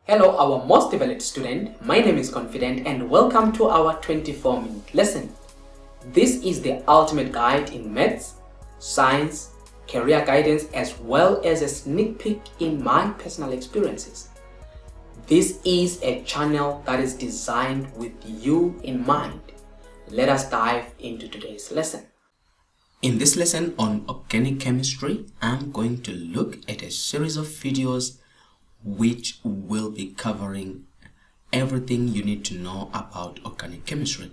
Hello, our most developed student. My name is Confident and welcome to our 24-minute lesson. This is the ultimate guide in maths, science, career guidance, as well as a sneak peek in my personal experiences. This is a channel that is designed with you in mind. Let us dive into today's lesson. In this lesson on organic chemistry, I'm going to look at a series of videos which will be covering everything you need to know about organic chemistry.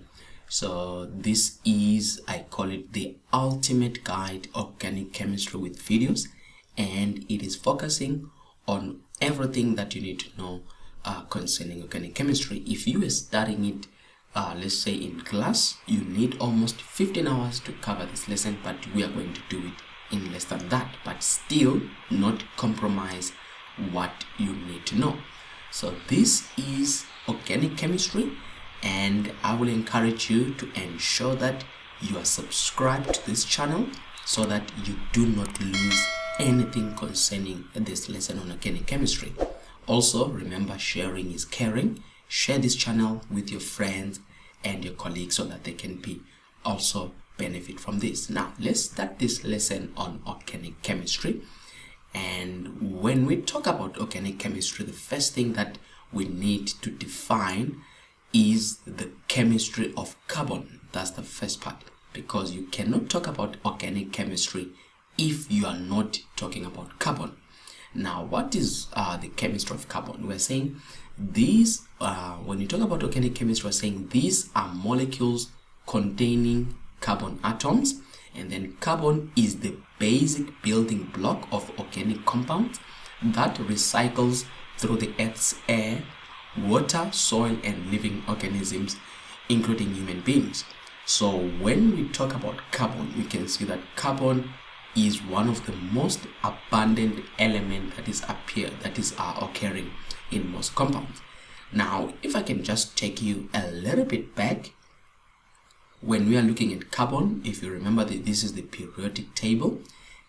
So this is, I call it the ultimate guide organic chemistry with videos, and it is focusing on everything that you need to know concerning organic chemistry. If you are studying it let's say in class, you need almost 15 hours to cover this lesson, but we are going to do it in less than that, but still not compromise what you need to know. So this is organic chemistry, and I will encourage you to ensure that you are subscribed to this channel so that you do not lose anything concerning this lesson on organic chemistry. Also, remember, sharing is caring. Share this channel with your friends and your colleagues so that they can be also benefit from this. Now let's start this lesson on organic chemistry. And when we talk about organic chemistry, the first thing that we need to define is the chemistry of carbon. That's the first part, because you cannot talk about organic chemistry if you are not talking about carbon. Now, what is the chemistry of carbon? We're saying these, when you talk about organic chemistry, we're saying these are molecules containing carbon atoms, and then carbon is the basic building block of organic compounds that recycles through the Earth's air, water, soil, and living organisms, including human beings. So when we talk about carbon, we can see that carbon is one of the most abundant element that is occurring in most compounds. Now, if I can just take you a little bit back, when we are looking at carbon, if you remember that this is the periodic table,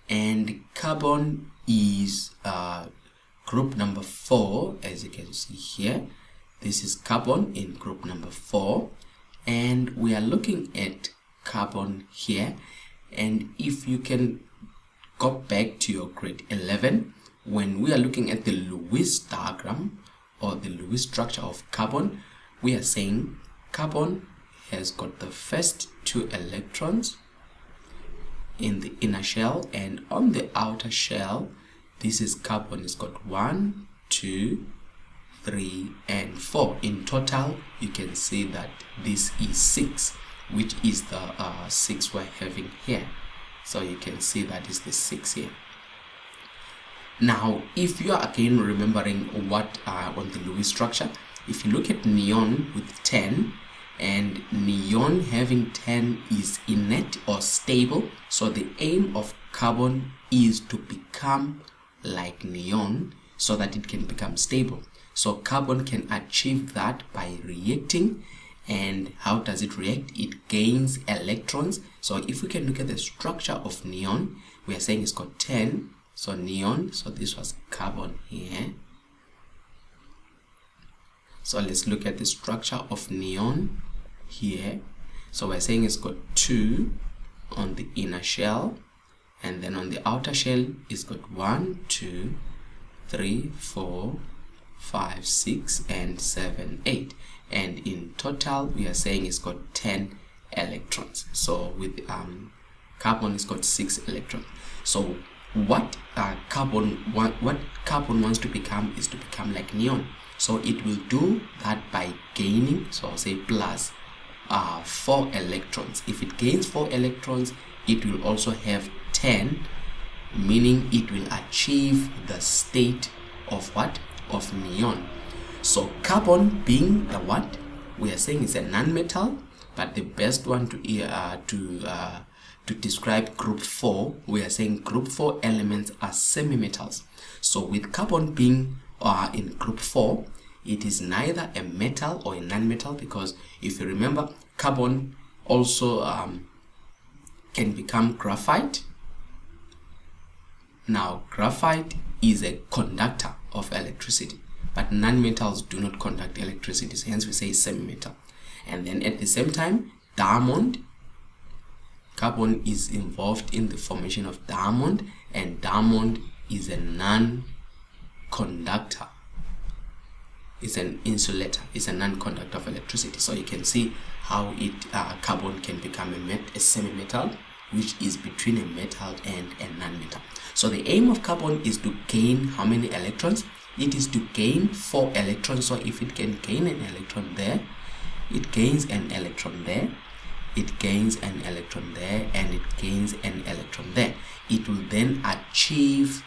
and carbon is group number 4, as you can see here. This is carbon in group number 4, and we are looking at carbon here. And if you can go back to your grade 11, when we are looking at the Lewis diagram or the Lewis structure of carbon, we are saying carbon has got the first 2 electrons in the inner shell, and on the outer shell, this is carbon has got 1, 2, 3, and 4. In total, you can see that this is 6, which is the 6 we're having here. So you can see that is the 6 here. Now, if you are again remembering what on the Lewis structure, if you look at neon with 10, and neon having 10 is inert or stable, so the aim of carbon is to become like neon so that it can become stable. So carbon can achieve that by reacting. And how does it react? It gains electrons. So if we can look at the structure of neon, we are saying it's got 10. So neon, so this was carbon here. So let's look at the structure of neon here. So we're saying it's got 2 on the inner shell, and then on the outer shell it's got 1, 2, 3, 4, 5, 6, and 7, 8. And in total, we are saying it's got 10 electrons. So with carbon, it's got 6 electrons. So what carbon wants to become is to become like neon. So it will do that by gaining, so I'll say plus 4 electrons. If it gains 4 electrons, it will also have 10, meaning it will achieve the state of what? Of neon. So carbon being the what? We are saying it's a non-metal, but the best one to describe group 4, we are saying group 4 elements are semi-metals. So with carbon being in group 4, it is neither a metal or a non-metal, because if you remember, carbon also can become graphite. Now graphite is a conductor of electricity. but non-metals do not conduct electricity, so hence we say semi-metal. And then at the same time, diamond, carbon is involved in the formation of diamond, and diamond is a non-conductor. It's an insulator. It's a non-conductor of electricity. So you can see how carbon can become a semi-metal, which is between a metal and a non-metal. So the aim of carbon is to gain how many electrons? It is to gain 4 electrons. So if it can gain an electron there, it gains an electron there, it gains an electron there, and it gains an electron there. It will then achieve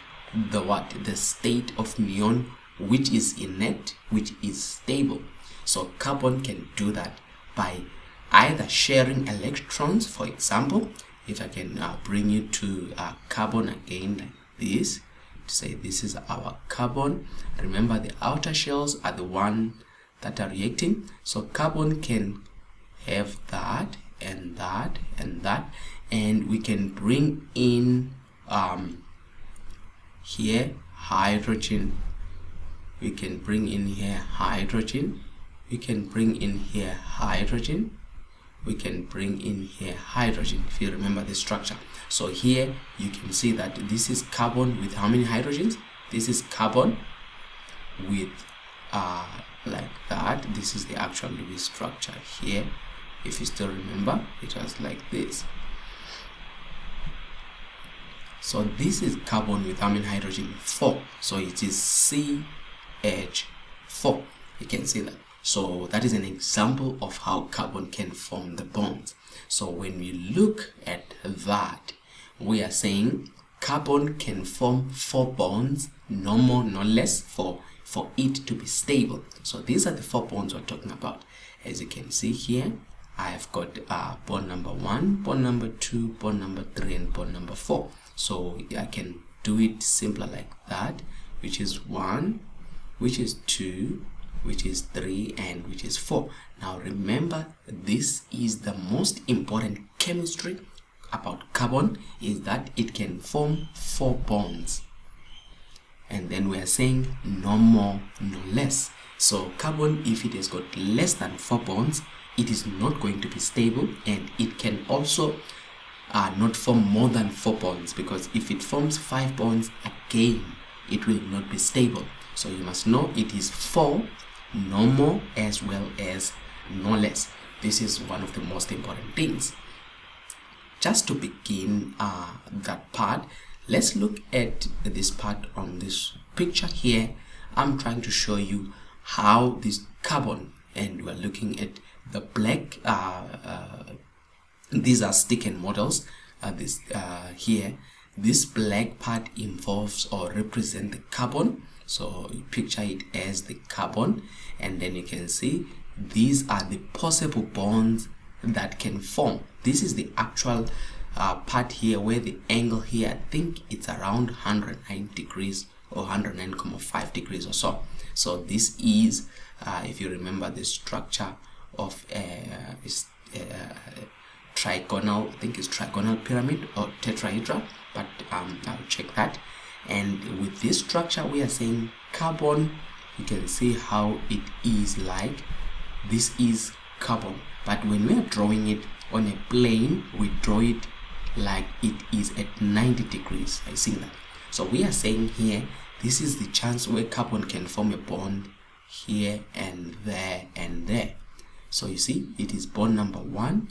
the state of neon, which is inert, which is stable. So carbon can do that by either sharing electrons. For example, if I can bring you to carbon again like this, say this is our carbon. Remember, the outer shells are the one that are reacting. So carbon can have that and that and that, and we can bring in here hydrogen. We can bring in here hydrogen. We can bring in here hydrogen. We can bring in here hydrogen, if you remember the structure. So here you can see that this is carbon with how many hydrogens? This is carbon with like that. This is the actual Lewis structure here. If you still remember, it was like this. So this is carbon with how many hydrogen? 4. So it is CH4. You can see that. So that is an example of how carbon can form the bonds. So when we look at that, we are saying carbon can form 4 bonds, no more, no less, for it to be stable. So these are the 4 bonds we're talking about. As you can see here, I have got bond number 1, bond number 2, bond number 3, and bond number 4. So I can do it simpler like that, which is 1, which is 2, which is 3, and which is 4. Now remember, this is the most important chemistry about carbon, is that it can form 4 bonds. And then we are saying no more, no less. So carbon, if it has got less than 4 bonds, it is not going to be stable, and it can also not form more than 4 bonds, because if it forms 5 bonds, again it will not be stable. So you must know it is 4, no more, as well as no less. This is one of the most important things. Just to begin that part, let's look at this part on this picture here. I'm trying to show you how this carbon, and we're looking at the black, these are stick-in models. Here, this black part involves or represent the carbon. So you picture it as the carbon, and then you can see these are the possible bonds that can form. This is the actual part here, where the angle here, I think it's around 109 degrees or 109.5 degrees or so. So this is, if you remember, the structure of trigonal, I think it's trigonal pyramid or tetrahedra, but I'll check that. And with this structure, we are saying carbon, you can see how it is like. This is carbon, but when we are drawing it on a plane, we draw it like it is at 90 degrees. I see that. So we are saying here, this is the chance where carbon can form a bond here and there and there. So you see, it is bond number 1,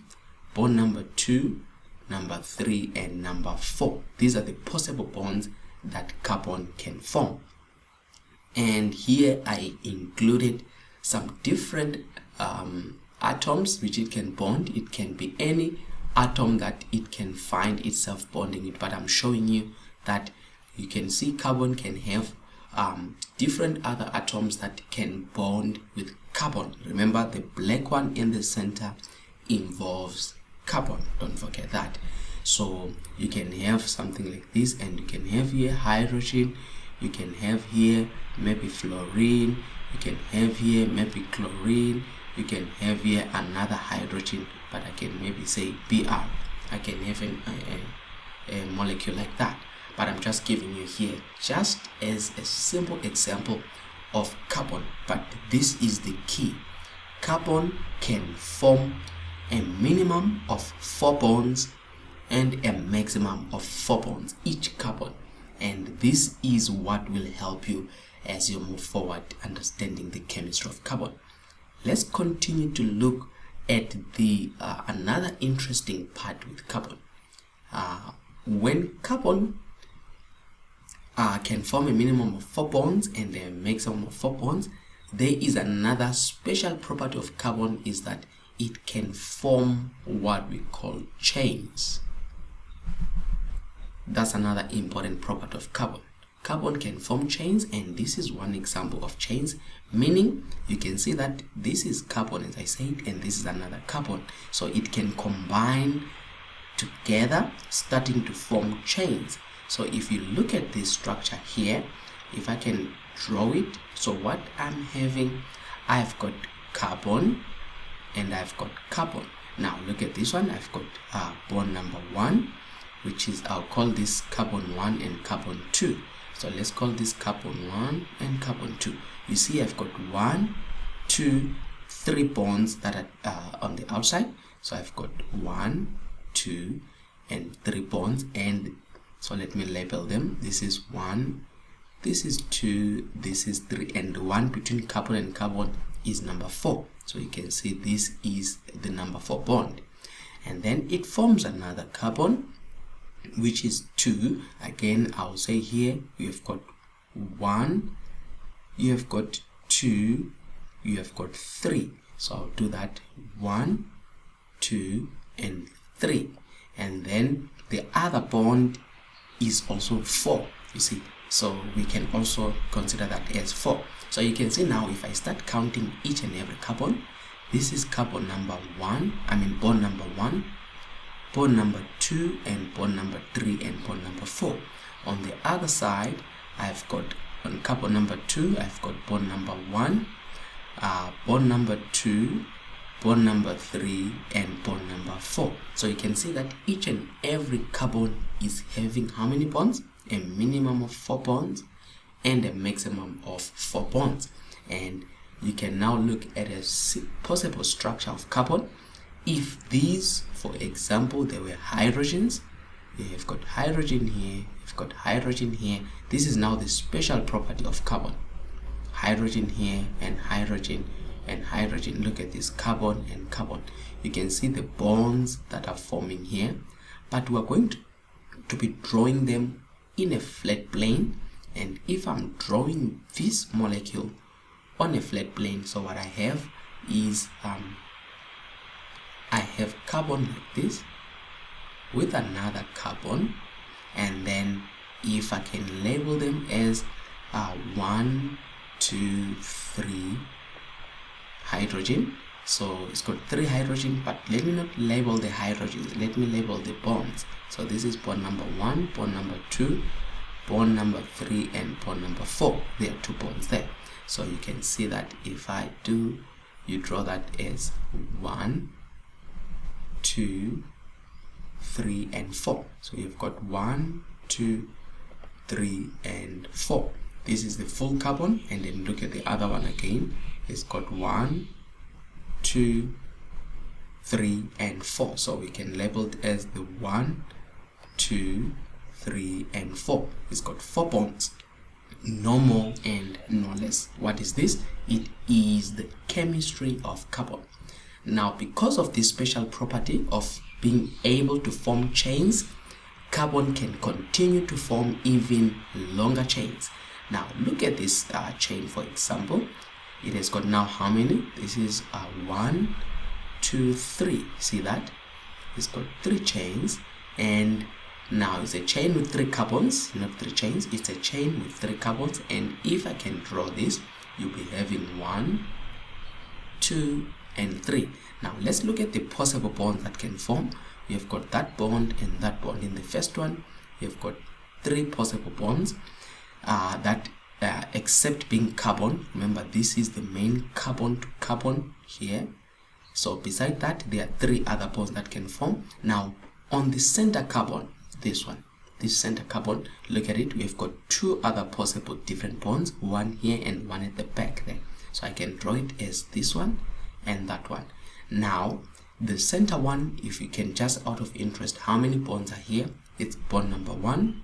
bond number 2, number 3, and number 4. These are the possible bonds that carbon can form. And here I included some different atoms which it can bond. It can be any atom that it can find itself bonding it, but I'm showing you that you can see carbon can have different other atoms that can bond with carbon. Remember, the black one in the center involves carbon, don't forget that. So you can have something like this, and you can have here hydrogen, you can have here maybe fluorine, you can have here maybe chlorine, you can have here another hydrogen, but I can maybe say Br. I can have a molecule like that, but I'm just giving you here just as a simple example of carbon, but this is the key. Carbon can form a minimum of 4 bonds and a maximum of 4 bonds each carbon, and this is what will help you as you move forward understanding the chemistry of carbon. Let's continue to look at the another interesting part with carbon. When carbon can form a minimum of 4 bonds and a maximum of 4 bonds, there is another special property of carbon, is that it can form what we call chains. That's another important property of carbon. Carbon can form chains, and this is one example of chains, meaning you can see that this is carbon, as I said, and this is another carbon. So it can combine together, starting to form chains. So if you look at this structure here, if I can draw it, so what I'm having, I've got carbon and I've got carbon. Now look at this one, I've got bond number 1, which is, I'll call this carbon 1 and carbon 2. So let's call this carbon 1 and carbon 2. You see I've got 1, 2, 3 bonds that are on the outside. So I've got 1, 2 and 3 bonds, and so let me label them. This is 1, this is 2, this is 3, and the one between carbon and carbon is number 4. So you can see this is the number 4 bond, and then it forms another carbon, which is 2. Again, I'll say here you have got 1, you have got 2, you have got 3. So I'll do that, 1, 2 and 3, and then the other bond is also 4, you see, so we can also consider that as 4. So you can see now, if I start counting each and every carbon, this is carbon number 1, bond number 1, bond number 2, and bond number 3, and bond number 4. On the other side, I've got on carbon number 2, I've got bond number 1, bond number 2, bond number 3, and bond number 4. So you can see that each and every carbon is having how many bonds? A minimum of 4 bonds and a maximum of 4 bonds. And you can now look at a possible structure of carbon. If these, for example, they were hydrogens, you've got hydrogen here, you've got hydrogen here. This is now the special property of carbon. Hydrogen here and hydrogen and hydrogen. Look at this, carbon and carbon. You can see the bonds that are forming here, but we're going to be drawing them in a flat plane. And if I'm drawing this molecule on a flat plane, so what I have is I have carbon like this with another carbon, and then if I can label them as 1, 2, 3 hydrogen. So it's got 3 hydrogen, but let me not label the hydrogens, let me label the bonds. So this is bond number 1, bond number 2, bond number 3, and bond number 4. There are 2 bonds there. So you can see that if I do, you draw that as 1, 2, 3, and 4. So you've got 1, 2, 3, and 4. This is the full carbon, and then look at the other one again. It's got 1, 2, 3, and 4. So we can label it as the 1, 2, 3, and 4. It's got 4 bonds, no more and no less. What is this? It is the chemistry of carbon. Now, because of this special property of being able to form chains, carbon can continue to form even longer chains. Now look at this chain, for example. It has got now how many? This is 1, 2, 3. See that? It's got 3 chains, and now it's a chain with 3 carbons, not 3 chains. It's a chain with 3 carbons, and if I can draw this, you'll be having 1, 2, and 3. Now let's look at the possible bonds that can form. You've got that bond and that bond. In the first one, you've got 3 possible bonds that except being carbon. Remember, this is the main carbon to carbon here. So beside that, there are 3 other bonds that can form. Now on the center carbon, this one, this center carbon, look at it, we've got two other possible different bonds, one here and one at the back there. So I can draw it as this one and that one. Now the center one, if you can, just out of interest, how many bonds are here? It's bond number 1,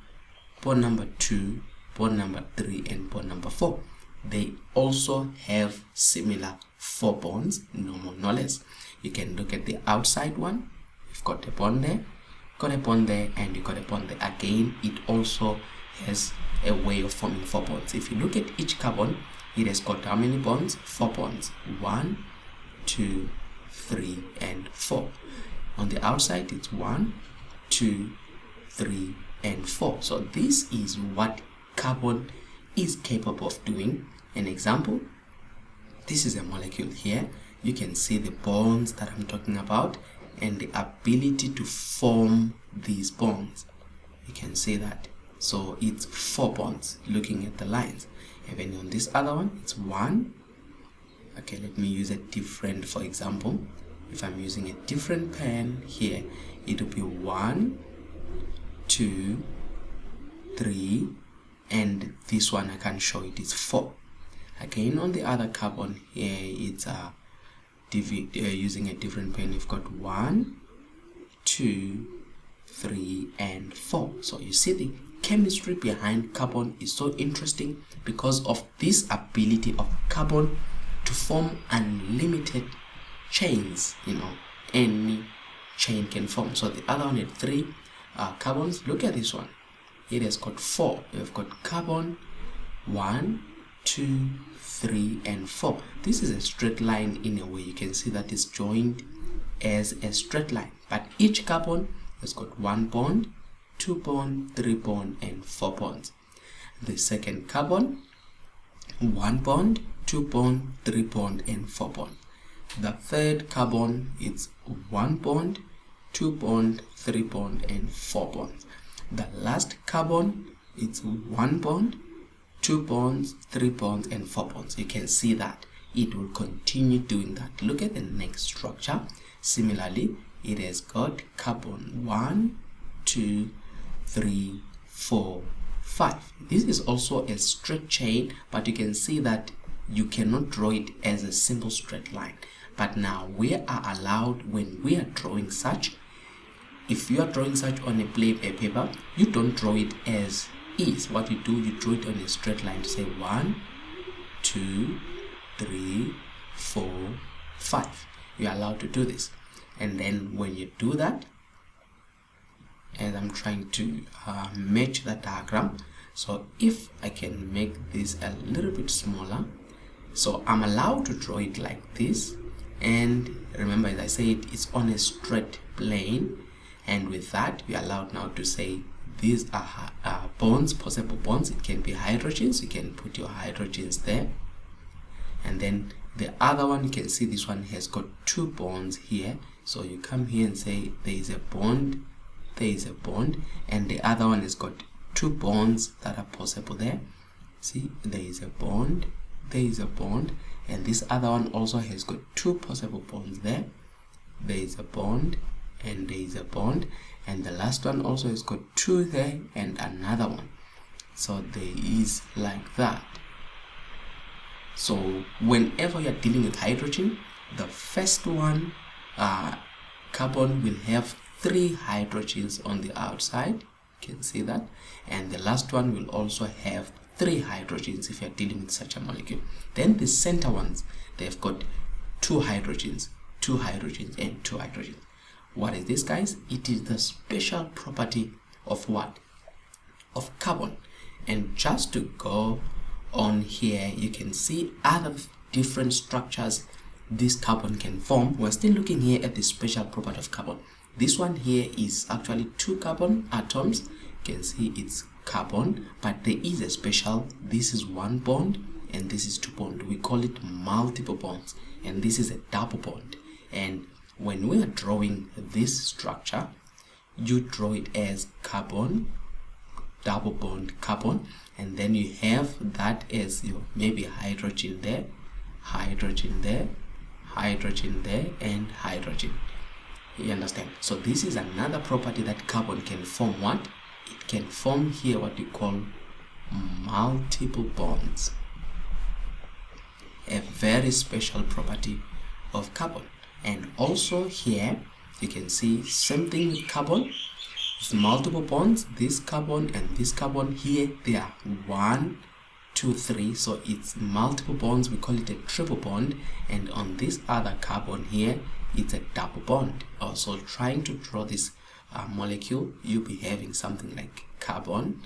bond number 2, bond number 3, and bond number 4. They also have similar 4 bonds, no more no less. You can look at the outside one, you've got a bond there, got a bond there, and you got a bond there. Again, it also has a way of forming 4 bonds. If you look at each carbon, it has got how many bonds? 4 bonds. 1, 2, 3, and 4. On the outside, it's 1, 2, 3, and 4. So this is what carbon is capable of doing. An example, this is a molecule here. You can see the bonds that I'm talking about and the ability to form these bonds. You can see that. So it's 4 bonds looking at the lines. And then on this other one, it's 1. Okay, let me use a different, for example, if I'm using a different pen here, it will be 1, 2, 3, and this one I can't show it, it's 4. Again, on the other carbon here, it's using a different pen, you've got 1, 2, 3, and 4. So you see the chemistry behind carbon is so interesting because of this ability of carbon to form unlimited chains. Any chain can form. So the other one had 3 carbons. Look at this one, it has got 4. We've got carbon 1, 2, 3, and 4. This is a straight line in a way. You can see that it's joined as a straight line, but each carbon has got 1 bond, 2 bond, 3 bond, and 4 bonds. The second carbon, 1 bond, 2 bond, 3 bond, and 4 bond. The third carbon, it's 1 bond, 2 bond, 3 bond, and 4 bonds. The last carbon, it's 1 bond, 2 bonds, 3 bonds, and 4 bonds. You can see that it will continue doing that. Look at the next structure. Similarly, it has got carbon 1, 2, 3, 4, 5. This is also a straight chain, but you can see that you cannot draw it as a simple straight line. But now we are allowed, when we are drawing such, if you are drawing such on a paper, you don't draw it as is. What you do, you draw it on a straight line to say 1, 2, 3, 4, 5. You are allowed to do this. And then when you do that, and I'm trying to match the diagram, so if I can make this a little bit smaller, so I'm allowed to draw it like this. And remember, as I said, it's on a straight plane, and with that we are allowed now to say these are bonds, possible bonds. It can be hydrogens. You can put your hydrogens there, and then the other one, you can see this one has got 2 bonds here. So you come here and say there is a bond, there is a bond, and the other one has got 2 bonds that are possible there. See, there is a bond, there is a bond, and this other one also has got 2 possible bonds there. There is a bond and there is a bond, and the last one also has got 2 there and another one. So there is like that. So whenever you're dealing with hydrogen, the first one, carbon, will have 3 hydrogens on the outside. You can see that, and the last one will also have 3 hydrogens if you're dealing with such a molecule. Then the center ones, they've got 2 hydrogens, 2 hydrogens, and 2 hydrogens. What is this, guys? It is the special property of what? Of carbon. And just to go on here, you can see other different structures this carbon can form. We're still looking here at the special property of carbon. This one here is actually 2 carbon atoms. You can see it's carbon, but there is a special, this is 1 bond and this is 2 bond. We call it multiple bonds, and this is a double bond. And when we are drawing this structure, you draw it as carbon, double bond, carbon, and then you have that as your maybe hydrogen there, hydrogen there, hydrogen there, and hydrogen. You understand? So this is another property that carbon can form. What? it can form here what we call multiple bonds, a very special property of carbon. And also here you can see same thing with carbon. It's multiple bonds, this carbon and this carbon. Here they are 1, 2, 3, so it's multiple bonds. We call it a triple bond. And on this other carbon here, it's a double bond. Also trying to draw this molecule, you'll be having something like carbon,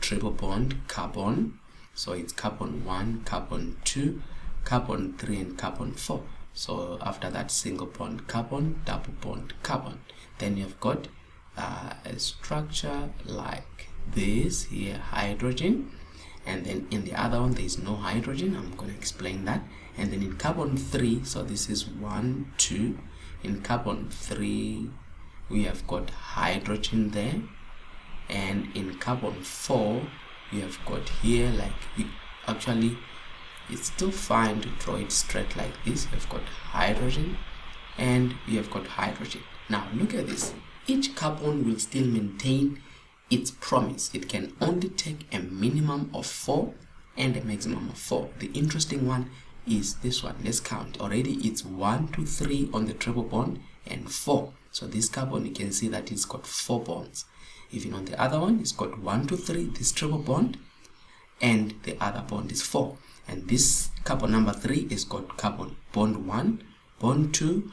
triple bond, carbon. So it's carbon 1, carbon 2, carbon 3, and carbon 4. So after that, single bond carbon, double bond carbon. Then you've got a structure like this here, hydrogen. And then in the other one there is no hydrogen. I'm going to explain that. And then in carbon 3, so this is 1, 2. In carbon 3 we have got hydrogen there. And in carbon 4 we have got here, like actually it's still fine to draw it straight like this. You've got hydrogen and you have got hydrogen. Now look at this. Each carbon will still maintain its promise. It can only take a minimum of 4 and a maximum of 4. The interesting one is this one. Let's count. Already it's 1, 2, 3 on the triple bond and 4. So this carbon, you can see that it's got 4 bonds. Even on the other one, it's got 1, 2, 3, this triple bond, and the other bond is 4. And this carbon number 3 is got carbon bond 1, bond 2,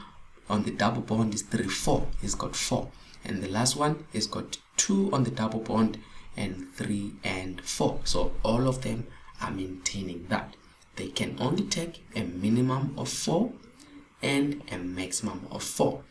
on the double bond is 3, 4. It's got 4. And the last one is got 2 on the double bond and 3 and 4. So all of them are maintaining that. They can only take a minimum of 4 and a maximum of 4.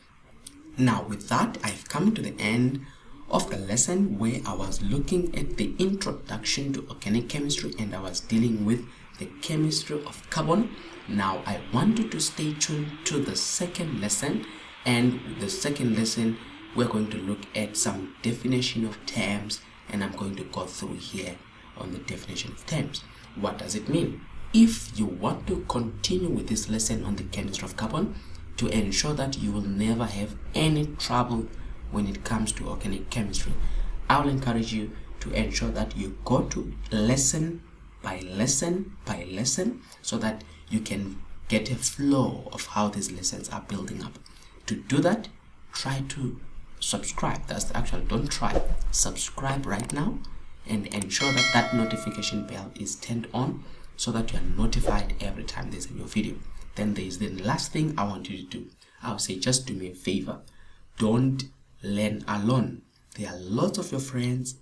Now with that, I've come to the end of the lesson where I was looking at the introduction to organic chemistry and I was dealing with the chemistry of carbon. Now I want you to stay tuned to the second lesson, and with the second lesson we're going to look at some definition of terms, and I'm going to go through here on the definition of terms. What does it mean? If you want to continue with this lesson on the chemistry of carbon to ensure that you will never have any trouble when it comes to organic chemistry, I will encourage you to ensure that you go to lesson by lesson by lesson so that you can get a flow of how these lessons are building up. To do that, try to subscribe. Don't try, subscribe right now and ensure that that notification bell is turned on so that you are notified every time there's a new video. Then there is the last thing I want you to do. I would say just do me a favor. Don't learn alone. There are lots of your friends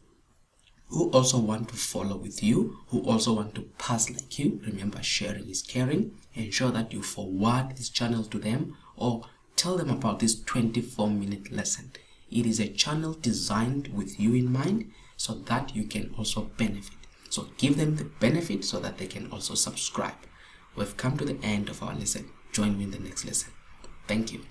who also want to follow with you, who also want to pass like you. Remember, sharing is caring. Ensure that you forward this channel to them or tell them about this 24-minute lesson. It is a channel designed with you in mind so that you can also benefit. So give them the benefit so that they can also subscribe. We've come to the end of our lesson. Join me in the next lesson. Thank you.